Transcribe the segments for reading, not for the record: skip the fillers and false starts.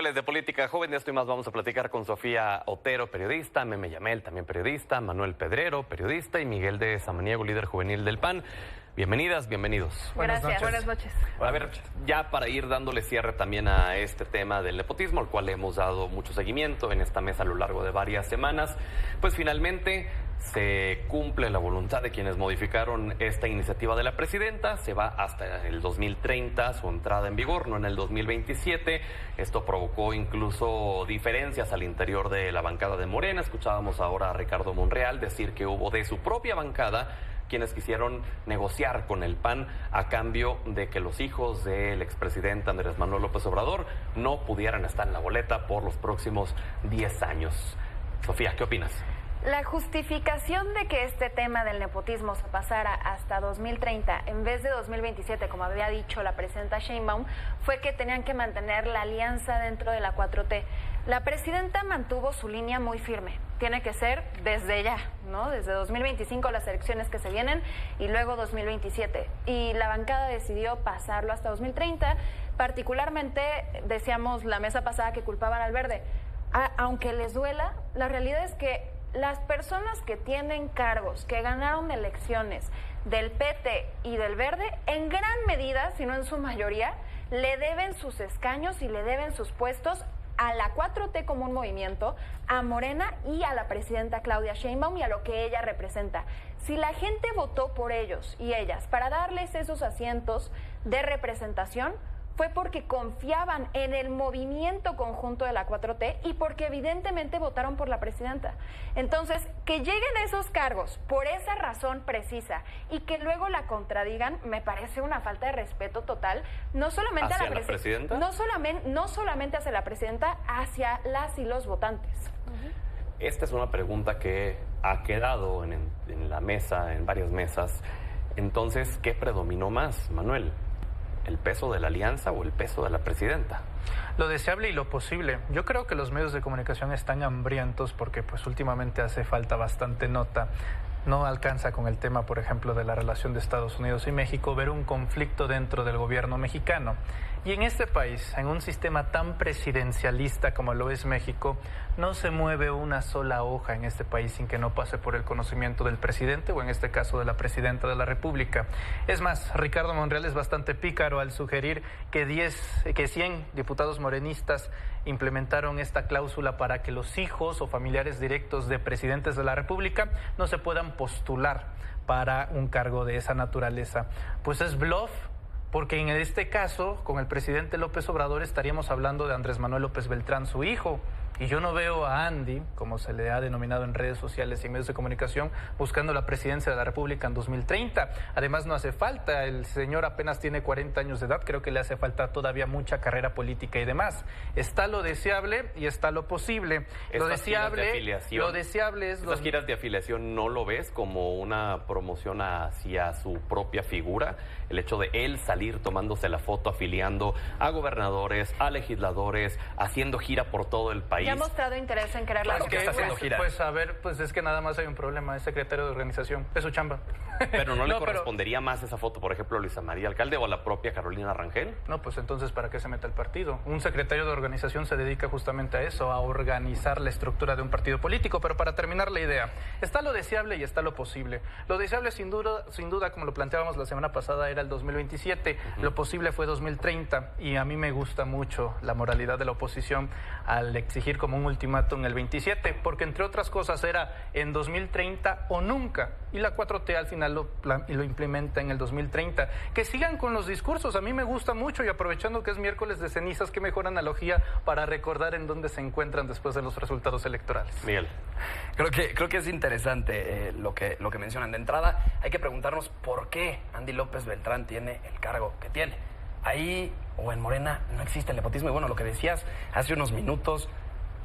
miércoles de Política Joven. De esto y más vamos a platicar con Sofía Otero, periodista, Meme Yamel, también periodista, Manuel Pedrero, periodista, y Miguel de Samaniego, líder juvenil del PAN. Bienvenidas, bienvenidos. Gracias, buenas noches. A ver, ya para ir dándole cierre también a este tema del nepotismo, al cual le hemos dado mucho seguimiento en esta mesa a lo largo de varias semanas, pues finalmente se cumple la voluntad de quienes modificaron esta iniciativa de la presidenta. Se va hasta el 2030 su entrada en vigor, no en el 2027. Esto provocó incluso diferencias al interior de la bancada de Morena. Escuchábamos ahora a Ricardo Monreal decir que hubo de su propia bancada quienes quisieron negociar con el PAN a cambio de que los hijos del expresidente Andrés Manuel López Obrador no pudieran estar en la boleta por los próximos 10 años. Sofía, ¿qué opinas? La justificación de que este tema del nepotismo se pasara hasta 2030 en vez de 2027, como había dicho la presidenta Sheinbaum, fue que tenían que mantener la alianza dentro de la 4T. La presidenta mantuvo su línea muy firme. Tiene que ser desde ya, ¿no? Desde 2025 las elecciones que se vienen y luego 2027. Y la bancada decidió pasarlo hasta 2030. Particularmente, decíamos la mesa pasada que culpaban al Verde. Aunque les duela, la realidad es que las personas que tienen cargos, que ganaron elecciones del PT y del Verde, en gran medida, si no en su mayoría, le deben sus escaños y le deben sus puestos a la 4T como un movimiento, a Morena y a la presidenta Claudia Sheinbaum y a lo que ella representa. Si la gente votó por ellos y ellas para darles esos asientos de representación, fue porque confiaban en el movimiento conjunto de la 4T y porque evidentemente votaron por la presidenta. Entonces, que lleguen a esos cargos por esa razón precisa y que luego la contradigan, me parece una falta de respeto total, no solamente ¿Hacia a la presidenta, no solamente hacia la presidenta, hacia las y los votantes. Esta es una pregunta que ha quedado en la mesa, en varias mesas. Entonces, ¿qué predominó más, Manuel? ¿El peso de la alianza o el peso de la presidenta? Lo deseable y lo posible. Yo creo que los medios de comunicación están hambrientos porque pues últimamente hace falta bastante nota. No alcanza con el tema, por ejemplo, de la relación de Estados Unidos y México, ver un conflicto dentro del gobierno mexicano. Y en este país, en un sistema tan presidencialista como lo es México, no se mueve una sola hoja en este país sin que no pase por el conocimiento del presidente o en este caso de la presidenta de la República. Es más, Ricardo Monreal es bastante pícaro al sugerir que 100 diputados morenistas implementaron esta cláusula para que los hijos o familiares directos de presidentes de la República no se puedan postular para un cargo de esa naturaleza. Pues es bluff. Porque en este caso, con el presidente López Obrador, estaríamos hablando de Andrés Manuel López Beltrán, su hijo. Y yo no veo a Andy, como se le ha denominado en redes sociales y en medios de comunicación, buscando la presidencia de la República en 2030. Además, no hace falta. El señor apenas tiene 40 años de edad. Creo que le hace falta todavía mucha carrera política y demás. Está lo deseable y está lo posible. Lo deseable es... ¿Estas giras de afiliación no lo ves como una promoción hacia su propia figura? El hecho de él salir tomándose la foto, afiliando a gobernadores, a legisladores, haciendo gira por todo el país. Ya ha mostrado interés en quererla. Claro que está haciendo gira. Pues a ver, pues es que nada más hay un problema, es secretario de organización, es su chamba. Pero ¿no le correspondería más esa foto, por ejemplo, a Luisa María Alcalde o a la propia Carolina Rangel? No, pues entonces, ¿para qué se mete el partido? Un secretario de organización se dedica justamente a eso, a organizar la estructura de un partido político. Pero para terminar la idea, está lo deseable y está lo posible. Lo deseable, sin duda, como lo planteábamos la semana pasada, era el 2027. Lo posible fue 2030. Y a mí me gusta mucho la moralidad de la oposición al exigir como un ultimátum el 27, porque entre otras cosas era en 2030 o nunca. Y la 4T al final lo implementa en el 2030. Que sigan con los discursos, a mí me gusta mucho, y aprovechando que es miércoles de cenizas, qué mejor analogía para recordar en dónde se encuentran después de los resultados electorales. Miguel. Creo que es interesante lo que mencionan. De entrada, hay que preguntarnos por qué Andy López Beltrán tiene el cargo que tiene. Ahí o en Morena no existe el nepotismo. Y bueno, lo que decías hace unos minutos,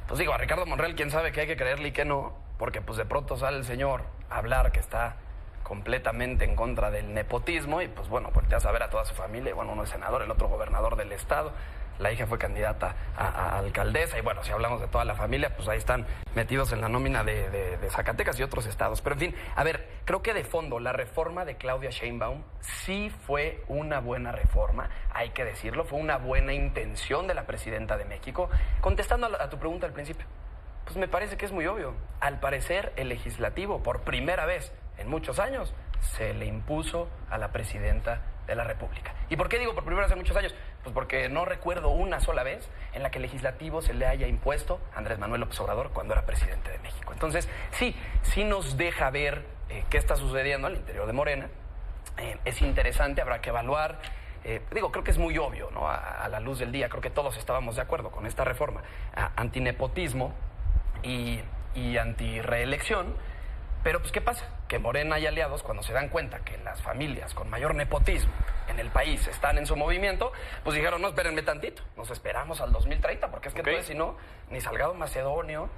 pues digo, a Ricardo Monreal, quién sabe qué hay que creerle y qué no, porque pues de pronto sale el señor a hablar que está completamente en contra del nepotismo y pues bueno, volteas a ver a toda su familia, y bueno, uno es senador, el otro gobernador del estado. la hija fue candidata a alcaldesa, y bueno, si hablamos de toda la familia, pues ahí están metidos en la nómina de Zacatecas y otros estados. Pero en fin, a ver, creo que de fondo la reforma de Claudia Sheinbaum sí fue una buena reforma, hay que decirlo, fue una buena intención de la presidenta de México. Contestando a tu pregunta al principio, pues me parece que es muy obvio. Al parecer, el legislativo, por primera vez en muchos años, se le impuso a la presidenta de la República. ¿Y por qué digo por primera vez en muchos años? Pues porque no recuerdo una sola vez en la que el legislativo se le haya impuesto a Andrés Manuel López Obrador cuando era presidente de México. Entonces, sí nos deja ver qué está sucediendo al interior de Morena. Es interesante, habrá que evaluar. Creo que es muy obvio, ¿no? A la luz del día, creo que todos estábamos de acuerdo con esta reforma antinepotismo y antirreelección. Pero, pues, ¿qué pasa? Que Morena y aliados, cuando se dan cuenta que las familias con mayor nepotismo en el país están en su movimiento, pues dijeron, no, espérenme tantito, nos esperamos al 2030, porque es que entonces, si no, ni Salgado Macedonio,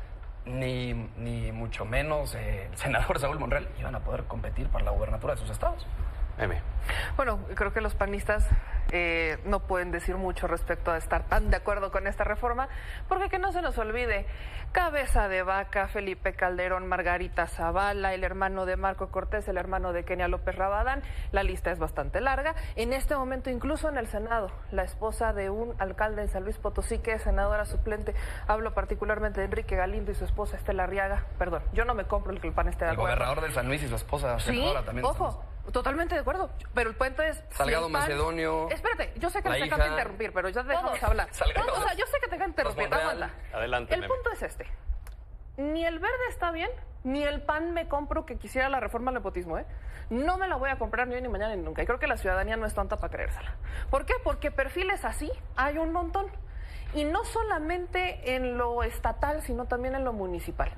ni mucho menos el senador Saúl Monreal iban a poder competir para la gubernatura de sus estados. Bueno, creo que los panistas no pueden decir mucho respecto a estar tan de acuerdo con esta reforma, porque que no se nos olvide, Cabeza de Vaca, Felipe Calderón, Margarita Zavala, el hermano de Marco Cortés, el hermano de Kenia López Rabadán, la lista es bastante larga. En este momento, incluso en el Senado, la esposa de un alcalde de San Luis Potosí, que es senadora suplente, hablo particularmente de Enrique Galindo y su esposa Estela Arriaga. Perdón, yo no me compro el que el PAN esté de acuerdo. El gobernador de San Luis y su esposa, senadora, también. Ojo. Totalmente de acuerdo, pero el punto es... Salgado Macedonio... Espérate, yo sé que me acabas de interrumpir, pero ya dejamos hablar. O sea, yo sé que te voy a interrumpir, aguanta. Adelante, el punto es este. Ni el verde está bien, ni el PAN me compro que quisiera la reforma al nepotismo, ¿eh? No me la voy a comprar ni hoy, ni mañana, ni nunca. Y creo que la ciudadanía no es tonta para creérsela. ¿Por qué? Porque perfiles así hay un montón. Y no solamente en lo estatal, sino también en lo municipal.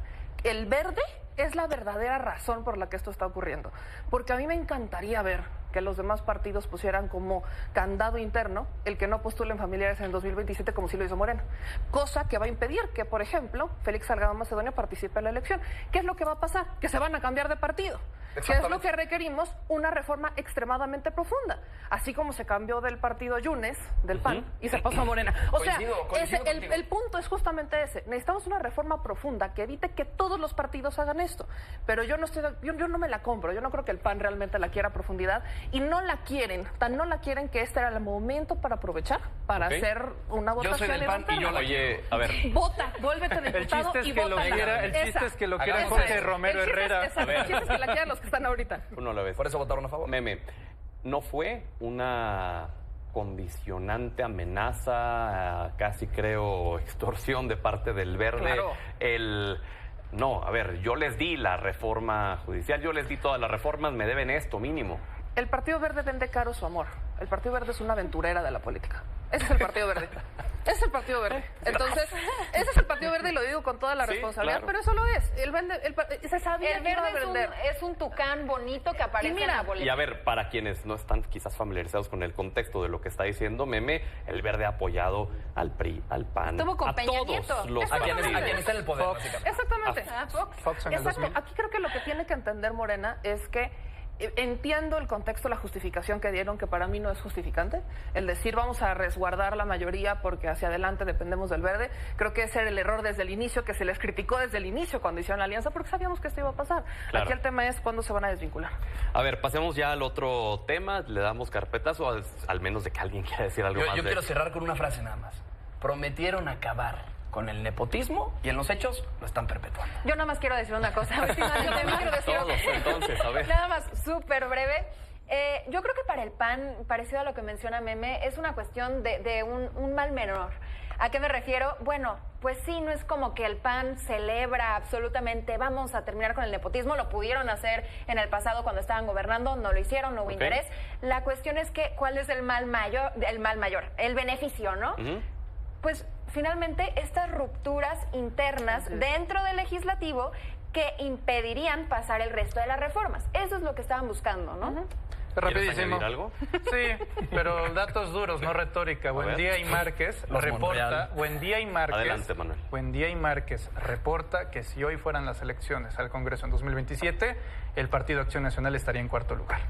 El verde es la verdadera razón por la que esto está ocurriendo. Porque a mí me encantaría ver que los demás partidos pusieran como candado interno el que no postulen familiares en el 2027 como sí lo hizo Morena. Cosa que va a impedir que, por ejemplo, Félix Salgado Macedonio participe en la elección. ¿Qué es lo que va a pasar? Que se van a cambiar de partido. ¿Qué es lo que requerimos? Una reforma extremadamente profunda. Así como se cambió del partido Yunes, del PAN, y se pasó a Morena. O sea, el punto es justamente ese. Necesitamos una reforma profunda que evite que todos los partidos hagan esto. Pero yo no me la compro. Yo no creo que el PAN realmente la quiera a profundidad. Y no la quieren. Tan no la quieren que este era el momento para aprovechar, para hacer una votación. Yo soy del PAN y yo la Oye, a ver. Vota, vuélvete diputado y vota. El chiste es que lo quiera Jorge Romero Herrera. El chiste es que la quieran los que están ahorita. Uno a la vez. Por eso votaron a favor. Meme, ¿no fue una condicionante amenaza, casi creo extorsión de parte del Verde? Claro. No, a ver, yo les di la reforma judicial, yo les di todas las reformas, me deben esto mínimo. El Partido Verde vende caro su amor. El Partido Verde es una aventurera de la política. Ese es el Partido Verde. Ese es el Partido Verde. Entonces, ese es el Partido Verde y lo digo con toda la responsabilidad, claro. Pero eso lo es. Se sabía El que iba a verde vender. es un tucán bonito que aparece en la boleta. Y a ver, para quienes no están quizás familiarizados con el contexto de lo que está diciendo Meme, el Verde ha apoyado al PRI, al PAN, Estuvo con a Peña todos Nieto. los A quien partidos. está en el poder, básicamente. Exactamente. Fox en el Exacto. 2000. Aquí creo que lo que tiene que entender Morena es que entiendo el contexto, la justificación que dieron, que para mí no es justificante. El decir vamos a resguardar la mayoría porque hacia adelante dependemos del verde. Creo que ese era el error desde el inicio, que se les criticó desde el inicio cuando hicieron la alianza, porque sabíamos que esto iba a pasar. Claro. Aquí el tema es cuándo se van a desvincular. A ver, pasemos ya al otro tema. Le damos carpetazo, al menos de que alguien quiera decir algo más. Yo quiero cerrar con una frase nada más. Prometieron acabar con el nepotismo y en los hechos lo están perpetuando. Yo nada más quiero decir una cosa. Yo también quiero decir Todos, entonces, a ver. Nada más, súper breve. Yo creo que para el PAN, parecido a lo que menciona Meme, es una cuestión de un mal menor. ¿A qué me refiero? Bueno, pues sí, no es como que el PAN celebra absolutamente, vamos a terminar con el nepotismo, lo pudieron hacer en el pasado cuando estaban gobernando, no lo hicieron, no hubo interés. La cuestión es que, ¿cuál es el mal mayor? El beneficio, ¿no? Pues finalmente estas rupturas internas dentro del legislativo que impedirían pasar el resto de las reformas. Eso es lo que estaban buscando, ¿no? ¿Quieres añadir algo? Sí, pero datos duros, no retórica. Buendía y Márquez reporta. Buendía y Márquez. Adelante, Manuel. Buendía y Márquez reporta que si hoy fueran las elecciones al Congreso en 2027, el Partido Acción Nacional estaría en cuarto lugar.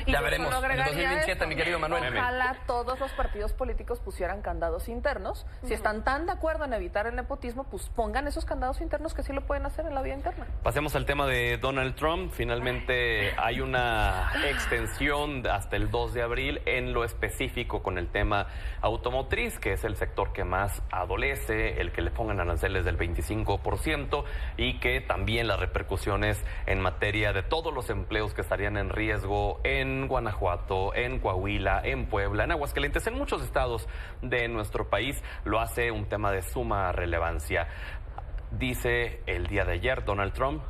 Y Ya yo veremos, solo en agregaría 2027, esto. mi querido Manuel. Ojalá todos los partidos políticos pusieran candados internos. Si están tan de acuerdo en evitar el nepotismo, pues pongan esos candados internos que sí lo pueden hacer en la vía interna. Pasemos al tema de Donald Trump. Finalmente hay una extensión hasta el 2 de abril en lo específico con el tema automotriz, que es el sector que más adolece, el que le pongan aranceles del 25% y que también las repercusiones en materia de todos los empleos que estarían en riesgo en Guanajuato, en Coahuila, en Puebla, en Aguascalientes, en muchos estados de nuestro país, lo hace un tema de suma relevancia. Dice el día de ayer Donald Trump: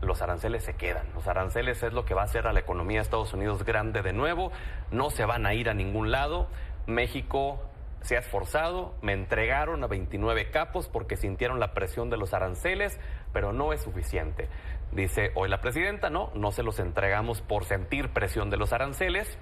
los aranceles se quedan. Los aranceles es lo que va a hacer a la economía de Estados Unidos grande de nuevo. No se van a ir a ningún lado. México se ha esforzado. Me entregaron a 29 capos porque sintieron la presión de los aranceles, pero no es suficiente. Dice hoy la presidenta: no se los entregamos por sentir presión de los aranceles.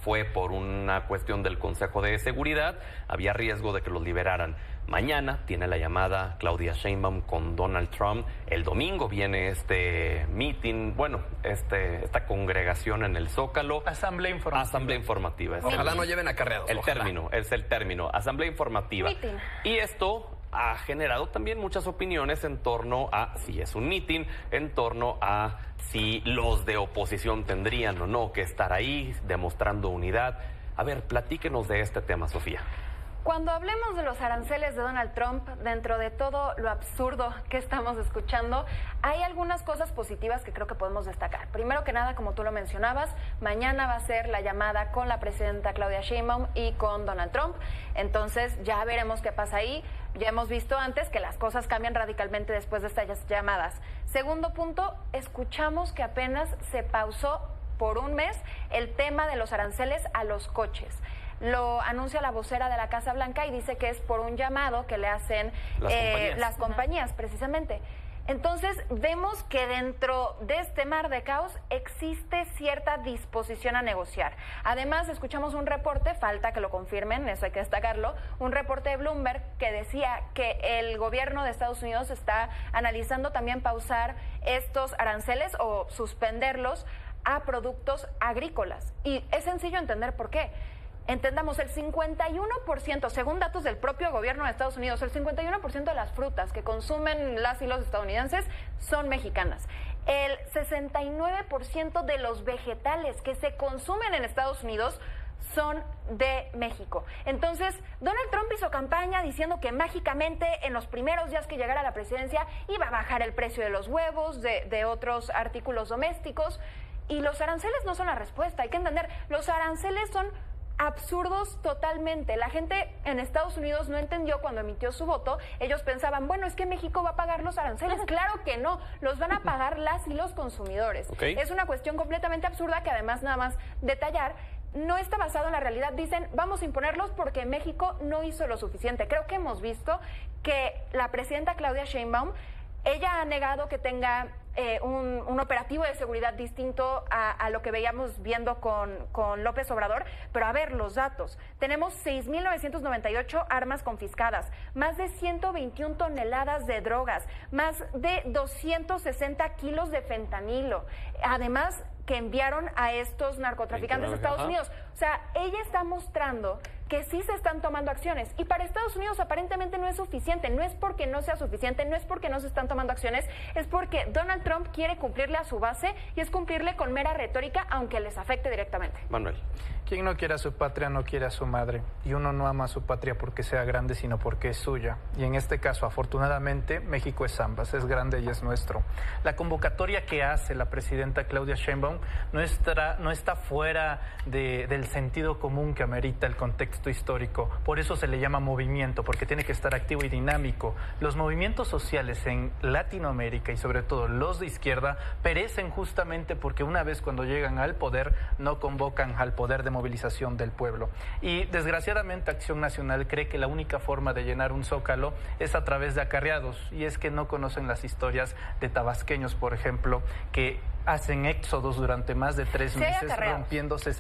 Fue por una cuestión del Consejo de Seguridad. Había riesgo de que los liberaran. Mañana tiene la llamada Claudia Sheinbaum con Donald Trump. El domingo viene este meeting, esta congregación en el Zócalo. Asamblea informativa. Asamblea informativa. Ojalá no lleven acarreados. Es el término. Asamblea informativa. Meeting. Y esto ha generado también muchas opiniones en torno a si es un meeting, en torno a si los de oposición tendrían o no que estar ahí demostrando unidad. A ver, platíquenos de este tema, Sofía. Cuando hablemos de los aranceles de Donald Trump, dentro de todo lo absurdo que estamos escuchando, hay algunas cosas positivas que creo que podemos destacar. Primero que nada, como tú lo mencionabas, mañana va a ser la llamada con la presidenta Claudia Sheinbaum y con Donald Trump. Entonces ya veremos qué pasa ahí. Ya hemos visto antes que las cosas cambian radicalmente después de estas llamadas. Segundo punto, escuchamos que apenas se pausó por un mes el tema de los aranceles a los coches. Lo anuncia la vocera de la Casa Blanca y dice que es por un llamado que le hacen las compañías, precisamente. Entonces, vemos que dentro de este mar de caos existe cierta disposición a negociar. Además, escuchamos un reporte, falta que lo confirmen, eso hay que destacarlo, un reporte de Bloomberg que decía que el gobierno de Estados Unidos está analizando también pausar estos aranceles o suspenderlos a productos agrícolas. Y es sencillo entender por qué. Entendamos, el 51%, según datos del propio gobierno de Estados Unidos, el 51% de las frutas que consumen las y los estadounidenses son mexicanas. El 69% de los vegetales que se consumen en Estados Unidos son de México. Entonces, Donald Trump hizo campaña diciendo que mágicamente en los primeros días que llegara a la presidencia iba a bajar el precio de los huevos, de otros artículos domésticos, y los aranceles no son la respuesta. Hay que entender, los aranceles son absurdos totalmente. La gente en Estados Unidos no entendió cuando emitió su voto. Ellos pensaban, bueno, es que México va a pagar los aranceles. Claro que no, los van a pagar las y los consumidores. Okay. Es una cuestión completamente absurda que además, nada más detallar, no está basado en la realidad. Dicen, vamos a imponerlos porque México no hizo lo suficiente. Creo que hemos visto que la presidenta Claudia Sheinbaum, ella ha negado que tenga un operativo de seguridad distinto a lo que veíamos viendo con López Obrador, pero a ver los datos. Tenemos 6.998 armas confiscadas, más de 121 toneladas de drogas, más de 260 kilos de fentanilo. Además, que enviaron a estos narcotraficantes de Estados Unidos. O sea, ella está mostrando que sí se están tomando acciones. Y para Estados Unidos aparentemente no es suficiente. No es porque no sea suficiente, no es porque no se están tomando acciones, es porque Donald Trump quiere cumplirle a su base y es cumplirle con mera retórica, aunque les afecte directamente. Manuel. Quien no quiere a su patria no quiere a su madre. Y uno no ama a su patria porque sea grande, sino porque es suya. Y en este caso, afortunadamente, México es ambas, es grande y es nuestro. La convocatoria que hace la presidenta Claudia Sheinbaum no está fuera del sentido común que amerita el contexto histórico. Por eso se le llama movimiento, porque tiene que estar activo y dinámico. Los movimientos sociales en Latinoamérica y sobre todo los de izquierda perecen justamente porque una vez cuando llegan al poder no convocan al poder de movilización del pueblo. Y desgraciadamente Acción Nacional cree que la única forma de llenar un zócalo es a través de acarreados, y es que no conocen las historias de tabasqueños, por ejemplo, que hacen éxodos durante más de 3 meses rompiéndose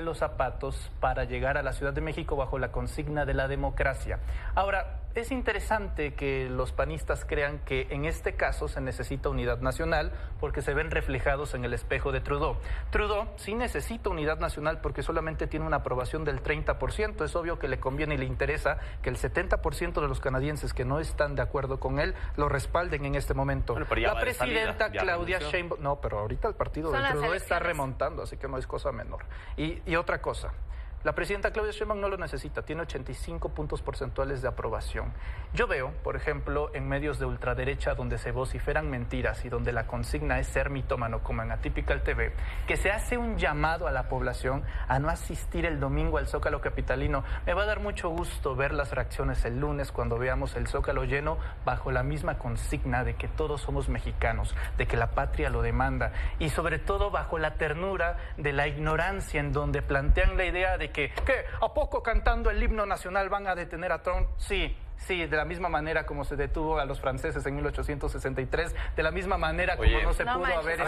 los zapatos para llegar a la Ciudad de México bajo la consigna de la democracia. Ahora, es interesante que los panistas crean que en este caso se necesita unidad nacional porque se ven reflejados en el espejo de Trudeau. Trudeau sí necesita unidad nacional porque solamente tiene una aprobación del 30%. Es obvio que le conviene y le interesa que el 70% de los canadienses que no están de acuerdo con él lo respalden en este momento. Bueno, pero ya la presidenta Claudia Sheinbaum... No, pero ahorita el partido de Trudeau está remontando, así que no es cosa menor. Y otra cosa. La presidenta Claudia Sheinbaum no lo necesita, tiene 85 puntos porcentuales de aprobación. Yo veo, por ejemplo, en medios de ultraderecha donde se vociferan mentiras y donde la consigna es ser mitómano, como en Atypical TV, que se hace un llamado a la población a no asistir el domingo al Zócalo capitalino. Me va a dar mucho gusto ver las reacciones el lunes cuando veamos el Zócalo lleno bajo la misma consigna de que todos somos mexicanos, de que la patria lo demanda y sobre todo bajo la ternura de la ignorancia en donde plantean la idea de que ¿a poco cantando el himno nacional van a detener a Trump? Sí, de la misma manera como se detuvo a los franceses en 1863, de la misma manera como no se pudo haber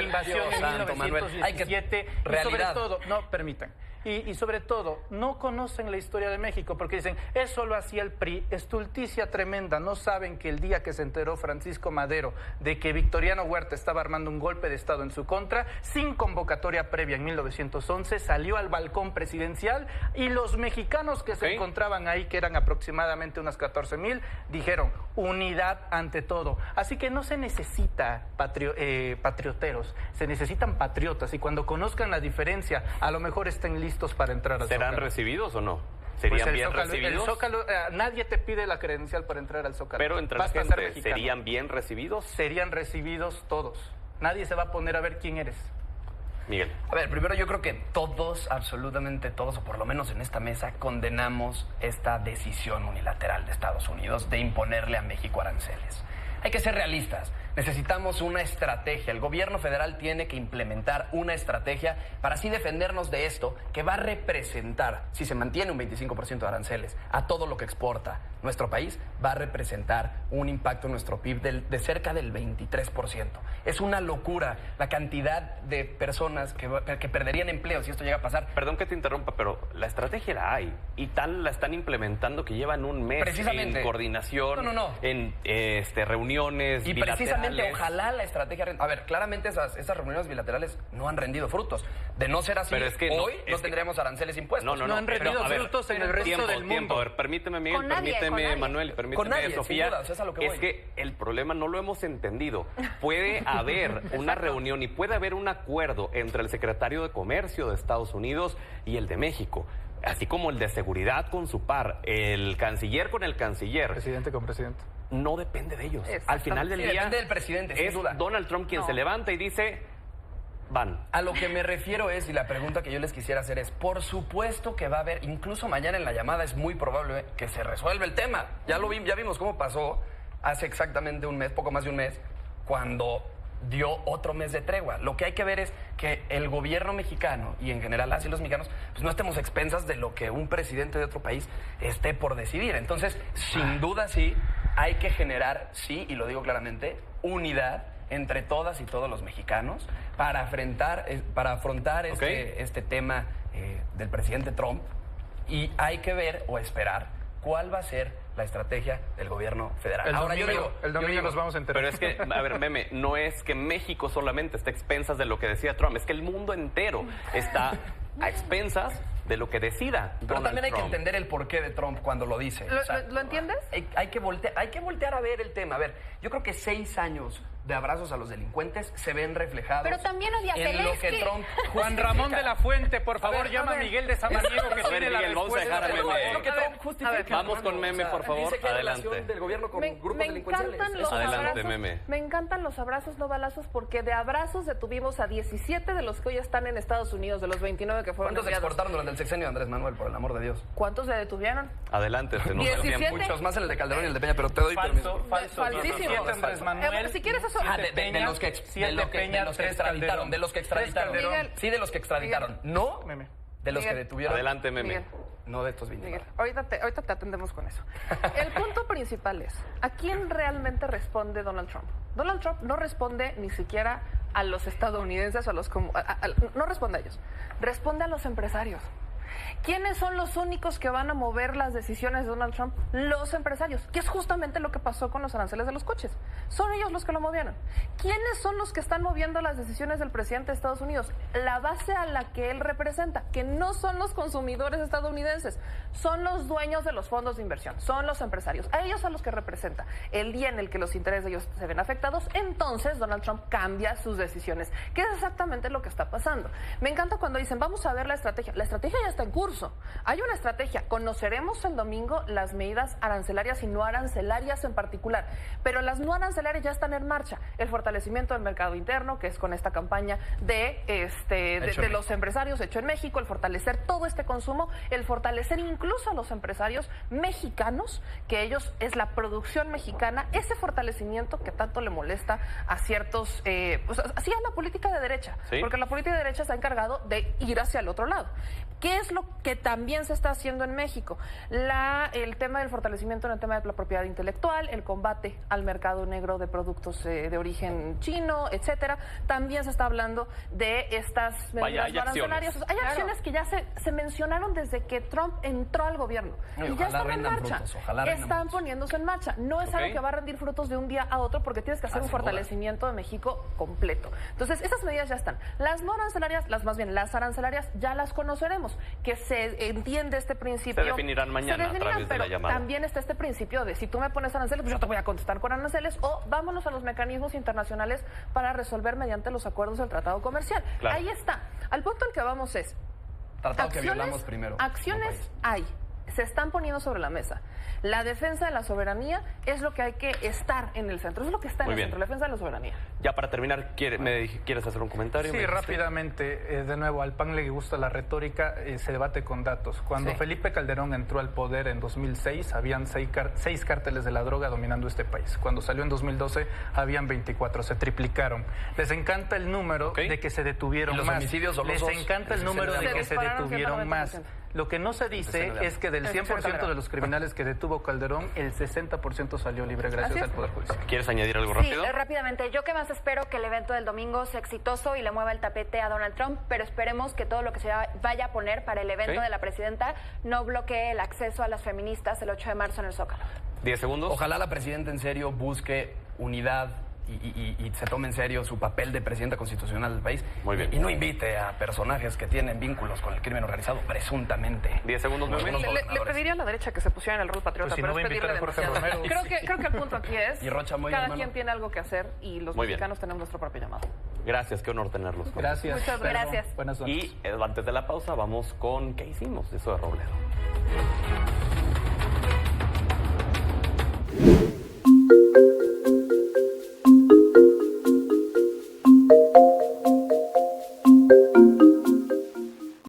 invasión en 1917, y sobre todo, permitan. Y sobre todo, no conocen la historia de México porque dicen, eso lo hacía el PRI, estulticia tremenda. No saben que el día que se enteró Francisco Madero de que Victoriano Huerta estaba armando un golpe de Estado en su contra, sin convocatoria previa en 1911, salió al balcón presidencial y los mexicanos que se encontraban ahí, que eran aproximadamente unas 14,000, dijeron, unidad ante todo. Así que no se necesita patrioteros, se necesitan patriotas y cuando conozcan la diferencia, a lo mejor estén listos para entrar al Zócalo. ¿Serán recibidos o no? ¿Serían bien recibidos? El Zócalo, nadie te pide la credencial para entrar al Zócalo. Pero entre la gente, ¿serían bien recibidos? Serían recibidos todos. Nadie se va a poner a ver quién eres. Miguel. A ver, primero yo creo que todos, absolutamente todos, o por lo menos en esta mesa, condenamos esta decisión unilateral de Estados Unidos de imponerle a México aranceles. Hay que ser realistas. Necesitamos una estrategia. El gobierno federal tiene que implementar una estrategia para así defendernos de esto que va a representar, si se mantiene un 25% de aranceles a todo lo que exporta nuestro país, va a representar un impacto en nuestro PIB de cerca del 23%. Es una locura la cantidad de personas que perderían empleo si esto llega a pasar. Perdón que te interrumpa, pero la estrategia la hay y tal la están implementando que llevan un mes en coordinación, en reuniones y bilaterales. Precisamente, ojalá la estrategia... A ver, claramente esas reuniones bilaterales no han rendido frutos. De no ser así, pero es que hoy no tendríamos aranceles impuestos. No han rendido frutos en el resto del mundo. A ver, permíteme, Miguel, permíteme, Manuel, permíteme, Sofía. Sin duda, es a lo que voy. Es que el problema no lo hemos entendido. Puede haber una reunión y puede haber un acuerdo entre el secretario de Comercio de Estados Unidos y el de México, así como el de Seguridad con su par, el canciller con el canciller. Presidente con presidente. No depende de ellos. Al final del día depende del presidente, sin es duda. Donald Trump quien se levanta y dice, van. A lo que me refiero es, y la pregunta que yo les quisiera hacer es, por supuesto que va a haber, incluso mañana en la llamada es muy probable que se resuelva el tema. Ya vimos cómo pasó hace exactamente un mes, poco más de un mes, cuando dio otro mes de tregua. Lo que hay que ver es que el gobierno mexicano y en general así los mexicanos pues no estemos a expensas de lo que un presidente de otro país esté por decidir. Entonces, sin duda sí, hay que generar, sí, y lo digo claramente, unidad entre todas y todos los mexicanos para afrontar este tema del presidente Trump, y hay que ver o esperar cuál va a ser la estrategia del gobierno federal. El domingo nos vamos a enterar. Pero es que, a ver, Meme, no es que México solamente esté a expensas de lo que decía Trump, es que el mundo entero está a expensas de lo que decida Donald Pero también hay Trump. que entender el porqué de Trump cuando lo dice. ¿Lo entiendes? Hay que voltear a ver el tema. A ver, yo creo que 6 años de abrazos a los delincuentes se ven reflejados. Pero también odia a en lo que Zelensky. Trump Juan Ramón de la Fuente, por favor, ver, llama a Miguel de Samaniego que tiene la Miguel, vamos a respuesta. dejar a Meme. Es lo que Trump justifica. Vamos con Meme, por favor. Dice que hay Adelante. relación del gobierno con grupos Me delincuenciales. encantan los Adelante, abrazos. Meme. Me encantan los abrazos, no balazos, porque de abrazos detuvimos a 17 de los que hoy están en Estados Unidos, de los 29 que fueron ¿Cuántos enviados. exportaron durante el sexenio de Andrés Manuel, por el amor de Dios? ¿Cuántos se detuvieron? Adelante, se nos da 17. tiempo. Muchos más en el de Calderón y el de Peña, pero te doy permiso. Falso. Falsísimo. 17 Andrés Manuel. Si quieres eso... De los que extraditaron. De los que extraditaron. Miguel. Sí, de los que extraditaron. No Meme. de los que Miguel. detuvieron. Adelante, Meme. Miguel. No de estos 20. Miguel, ahorita te atendemos con eso. El punto principal es, ¿a quién realmente responde Donald Trump? Donald Trump no responde ni siquiera a los estadounidenses o a los... no responde a ellos, responde a los empresarios. ¿Quiénes son los únicos que van a mover las decisiones de Donald Trump? Los empresarios, que es justamente lo que pasó con los aranceles de los coches. Son ellos los que lo movieron. ¿Quiénes son los que están moviendo las decisiones del presidente de Estados Unidos? La base a la que él representa, que no son los consumidores estadounidenses, son los dueños de los fondos de inversión, son los empresarios. A ellos a los que representa. El día en el que los intereses de ellos se ven afectados, entonces Donald Trump cambia sus decisiones, que es exactamente lo que está pasando. Me encanta cuando dicen, vamos a ver la estrategia. La estrategia ya está en curso. Hay una estrategia. Conoceremos el domingo las medidas arancelarias y no arancelarias en particular, pero las no arancelarias ya están en marcha. El fortalecimiento del mercado interno, que es con esta campaña de los empresarios hecho en México, el fortalecer todo este consumo, el fortalecer incluso a los empresarios mexicanos, que ellos es la producción mexicana, ese fortalecimiento que tanto le molesta a ciertos, así a la política de derecha, ¿sí? Porque la política de derecha se ha encargado de ir hacia el otro lado. ¿Qué es lo que también se está haciendo en México? El tema del fortalecimiento en el tema de la propiedad intelectual, el combate al mercado negro de productos de origen chino, etcétera. También se está hablando de estas medidas no arancelarias. Hay acciones que ya se mencionaron desde que Trump entró al gobierno. Y ya están en marcha. Están poniéndose en marcha. No es algo que va a rendir frutos de un día a otro porque tienes que hacer un fortalecimiento de México completo. Entonces, esas medidas ya están. Las no arancelarias, las arancelarias, ya las conoceremos. Que se entiende este principio. Se definirán mañana a través de la llamada. También está este principio de si tú me pones aranceles, pues yo te voy a contestar con aranceles, o vámonos a los mecanismos internacionales para resolver mediante los acuerdos del tratado comercial. Claro. Ahí está. Al punto al que vamos es... Tratado que violamos primero. Acciones hay. Se están poniendo sobre la mesa. La defensa de la soberanía es lo que hay que estar en el centro. Es lo que está en el centro, la defensa de la soberanía. Ya para terminar, ¿quieres hacer un comentario? Sí, rápidamente. De nuevo, al PAN le gusta la retórica, se debate con datos. Cuando Felipe Calderón entró al poder en 2006, habían 6 cárteles de la droga dominando este país. Cuando salió en 2012, habían 24, se triplicaron. Les encanta el número de que se detuvieron los más. Homicidios dolosos, les encanta el número de que se detuvieron más. Lo que no se dice es que del 100% de los criminales que detuvo Calderón, el 60% salió libre gracias al Poder Judicial. ¿Quieres añadir algo rápido? Sí, rápidamente. Yo que más espero que el evento del domingo sea exitoso y le mueva el tapete a Donald Trump, pero esperemos que todo lo que se vaya a poner para el evento de la presidenta no bloquee el acceso a las feministas el 8 de marzo en el Zócalo. 10 segundos. Ojalá la presidenta en serio busque unidad y se tome en serio su papel de presidenta constitucional del país. Muy bien. Y no invite a personajes que tienen vínculos con el crimen organizado, presuntamente. 10 segundos. Le pediría a la derecha que se pusiera en el rol patriota, pues si pero no es pedirle demasiado. Creo que el punto aquí es y Rocha Moya, cada quien tiene algo que hacer y los mexicanos tenemos nuestro propio llamado. Gracias, qué honor tenerlos. Gracias. Muchas gracias. Buenas noches. Y antes de la pausa vamos con ¿qué hicimos? Eso de Robledo.